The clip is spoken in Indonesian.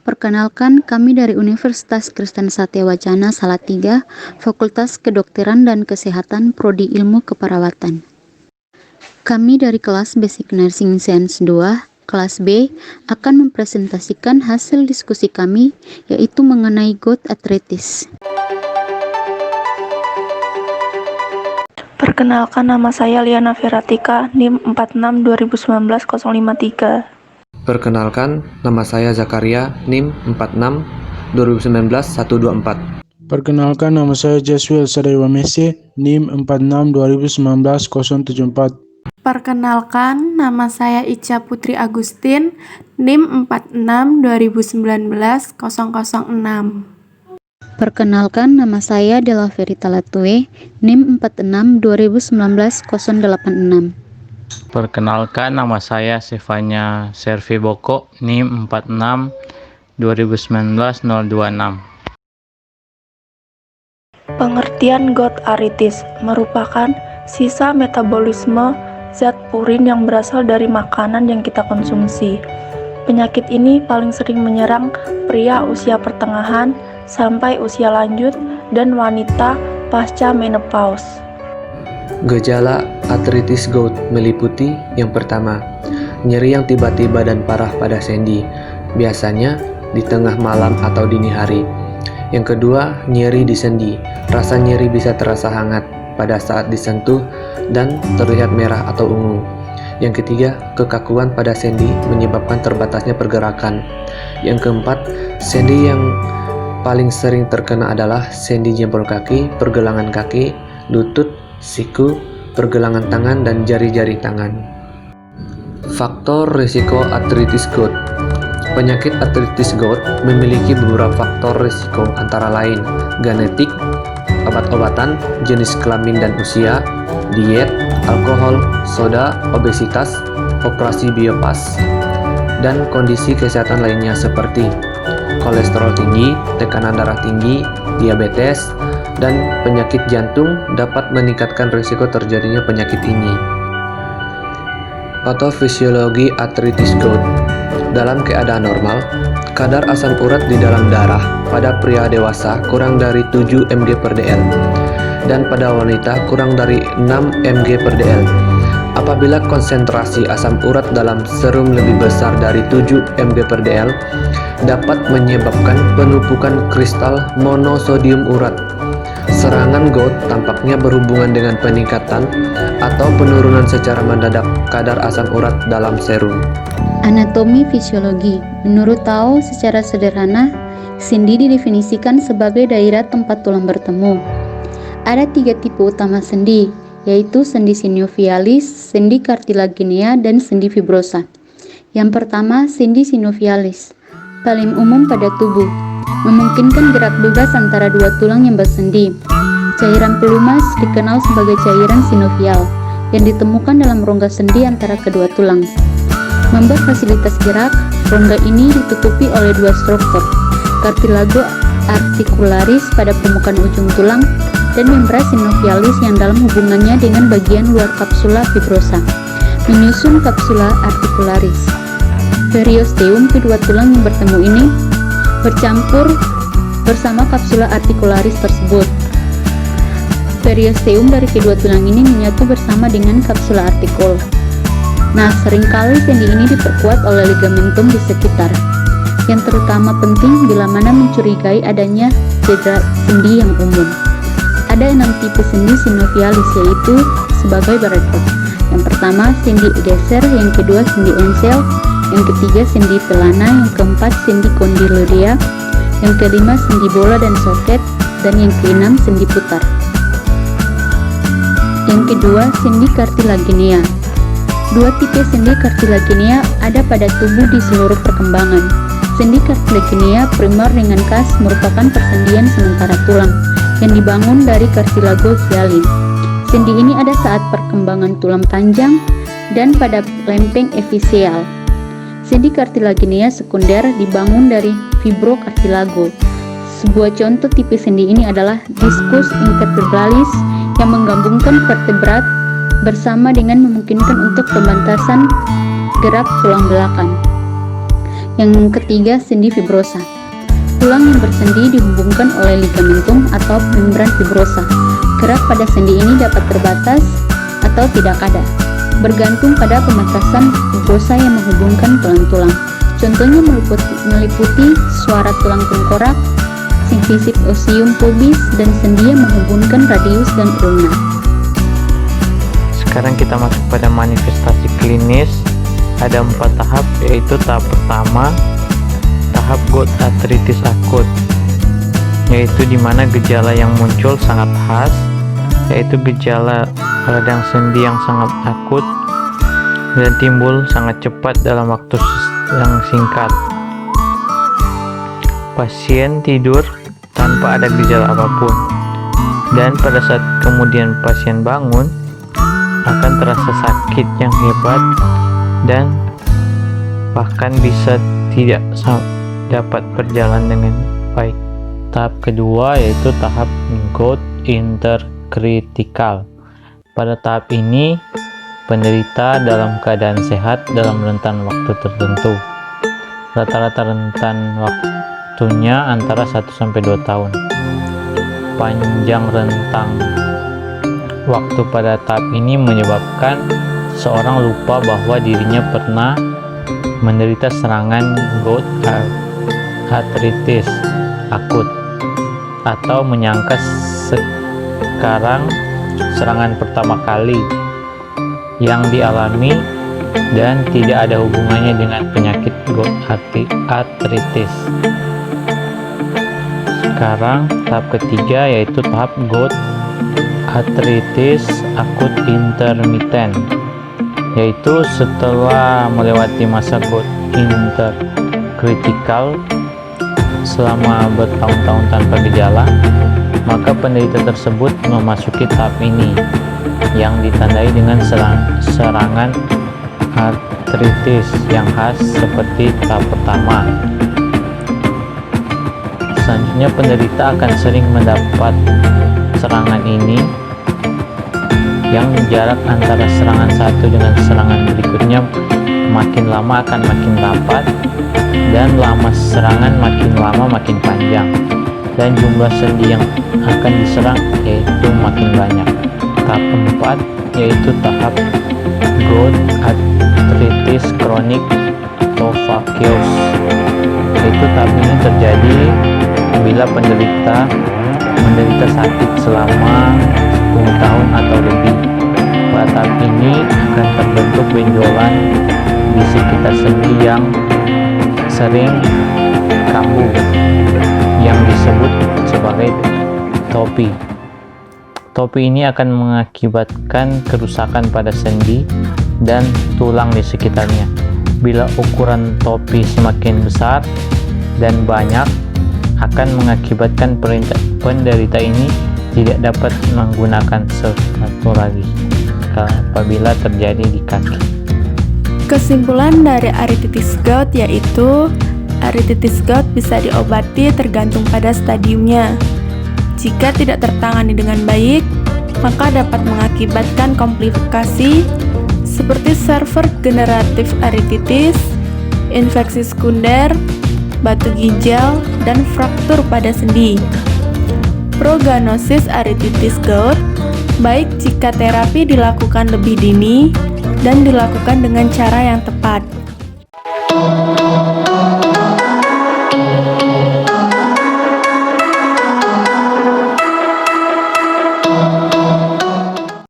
Perkenalkan, kami dari Universitas Kristen Satya Wacana Salatiga, Fakultas Kedokteran dan Kesehatan, Prodi Ilmu Keperawatan. Kami dari kelas Basic Nursing Science 2, kelas B, akan mempresentasikan hasil diskusi kami, yaitu mengenai gout arthritis. Perkenalkan, nama saya Liana Veratika, NIM 462019-053. Perkenalkan, nama saya Zakaria, NIM 46-2019-124. Perkenalkan, nama saya Jaswil Sadewa Mese, NIM 46-2019-074. Perkenalkan, nama saya Ica Putri Agustin, NIM 46-2019-006. Perkenalkan, nama saya Della Verita Latue, NIM 46-2019-086. Perkenalkan, nama saya Sefanya Servi Boko, NIM 46-2019-026. Pengertian gout arthritis merupakan sisa metabolisme zat purin yang berasal dari makanan yang kita konsumsi. Penyakit ini paling sering menyerang pria usia pertengahan sampai usia lanjut dan wanita pasca menopause. Gejala artritis gout meliputi yang pertama, nyeri yang tiba-tiba dan parah pada sendi, biasanya di tengah malam atau dini hari. Yang kedua, nyeri di sendi. Rasa nyeri bisa terasa hangat pada saat disentuh dan terlihat merah atau ungu. Yang ketiga, kekakuan pada sendi menyebabkan terbatasnya pergerakan. Yang keempat, sendi yang paling sering terkena adalah sendi jempol kaki, pergelangan kaki, lutut, siku, pergelangan tangan, dan jari-jari tangan. Faktor risiko artritis gout. Penyakit artritis gout memiliki beberapa faktor risiko, antara lain genetik, obat-obatan, jenis kelamin dan usia, diet, alkohol, soda, obesitas, operasi biopas, dan kondisi kesehatan lainnya seperti kolesterol tinggi, tekanan darah tinggi, diabetes, dan penyakit jantung dapat meningkatkan risiko terjadinya penyakit ini. Patofisiologi artritis gout. Dalam keadaan normal, kadar asam urat di dalam darah pada pria dewasa kurang dari 7 mg/dl dan pada wanita kurang dari 6 mg/dl. Apabila konsentrasi asam urat dalam serum lebih besar dari 7 mg/dl, dapat menyebabkan penumpukan kristal monosodium urat. Serangan gout tampaknya berhubungan dengan peningkatan atau penurunan secara mendadak kadar asam urat dalam serum. Anatomi fisiologi. Menurut Tao, secara sederhana, sendi didefinisikan sebagai daerah tempat tulang bertemu. Ada 3 tipe utama sendi, yaitu sendi sinovialis, sendi cartilaginea, dan sendi fibrosa. Yang pertama, sendi sinovialis, paling umum pada tubuh, memungkinkan gerak bebas antara dua tulang yang bersendi. Cairan pelumas dikenal sebagai cairan sinovial, yang ditemukan dalam rongga sendi antara kedua tulang. Membuat fasilitas gerak, rongga ini ditutupi oleh 2 struktur, cartilago articularis pada permukaan ujung tulang, dan membran sinovialis yang dalam hubungannya dengan bagian luar kapsula fibrosa, menyusun kapsula articularis. Periosteum, kedua tulang yang bertemu ini, bercampur bersama kapsula articularis tersebut. Periosteum dari kedua tulang ini menyatu bersama dengan kapsula artikul. Nah, seringkali sendi ini diperkuat oleh ligamentum di sekitar, yang terutama penting bila mana mencurigai adanya cedera sendi yang umum. Ada 6 tipe sendi sinovialis, yaitu sebagai berikut. Yang pertama, sendi geser, yang kedua sendi ensel, yang ketiga sendi pelana, yang keempat sendi condylodea, yang kelima sendi bola dan soket, dan yang keenam sendi putar. Yang kedua, sendi cartilaginea. 2 tipe sendi cartilaginea ada pada tubuh di seluruh perkembangan. Sendi cartilaginea primer dengan kas merupakan persendian sementara tulang yang dibangun dari cartilago hialin. Sendi ini ada saat perkembangan tulang panjang dan pada lempeng epifisial. Sendi cartilaginea sekunder dibangun dari fibrocartilago. Sebuah contoh tipe sendi ini adalah discus intervertebralis yang menggabungkan vertebrat bersama dengan memungkinkan untuk pembentasan gerak tulang belakang. Yang ketiga, sendi fibrosa. Tulang yang bersendi dihubungkan oleh ligamentum atau membran fibrosa. Gerak pada sendi ini dapat terbatas atau tidak ada, bergantung pada pembatasan fibrosa yang menghubungkan tulang-tulang. Contohnya meliputi suara tulang tengkorak, symphysis osium pubis, dan sendi yang menghubungkan radius dan ulna. Sekarang kita masuk pada manifestasi klinis. Ada 4 tahap, yaitu tahap pertama, tahap gout arthritis akut, yaitu dimana gejala yang muncul sangat khas, yaitu gejala radang sendi yang sangat akut dan timbul sangat cepat dalam waktu yang singkat. Pasien tidur tanpa ada gejala apapun, dan pada saat kemudian pasien bangun akan terasa sakit yang hebat dan bahkan bisa tidak dapat berjalan dengan baik. Tahap kedua yaitu tahap gout interkritikal. Pada tahap ini penderita dalam keadaan sehat dalam rentan waktu tertentu. Rata-rata rentan waktunya antara 1-2 tahun. Panjang rentang waktu pada tahap ini menyebabkan seorang lupa bahwa dirinya pernah menderita serangan gout arthritis akut, atau menyangka sekarang serangan pertama kali yang dialami dan tidak ada hubungannya dengan penyakit gout arthritis. Sekarang tahap ketiga yaitu tahap gout arthritis akut intermittent, yaitu setelah melewati masa gout interkritikal selama bertahun-tahun tanpa gejala, maka penderita tersebut memasuki tahap ini yang ditandai dengan serangan artritis yang khas seperti tahap pertama. Selanjutnya penderita akan sering mendapat serangan ini yang jarak antara serangan satu dengan serangan berikutnya makin lama akan makin rapat, dan lama serangan makin lama makin panjang, dan jumlah sendi yang akan diserang yaitu makin banyak. Tahap keempat yaitu tahap gout arthritis kronik tofacious, yaitu tahap ini terjadi bila penderita menderita sakit selama 10 tahun atau lebih. Pada tahap ini akan terbentuk benjolan di sekitar sendi yang sering kambuh yang disebut sebagai topi. Topi ini akan mengakibatkan kerusakan pada sendi dan tulang di sekitarnya. Bila ukuran topi semakin besar dan banyak, akan mengakibatkan penderita ini tidak dapat menggunakan sepatu lagi apabila terjadi di kaki. Kesimpulan dari arthritis gout yaitu arthritis gout bisa diobati tergantung pada stadiumnya. Jika tidak tertangani dengan baik, maka dapat mengakibatkan komplikasi seperti server generatif arthritis, infeksi sekunder, batu ginjal, dan fraktur pada sendi. Prognosis arthritis gout baik jika terapi dilakukan lebih dini dan dilakukan dengan cara yang tepat.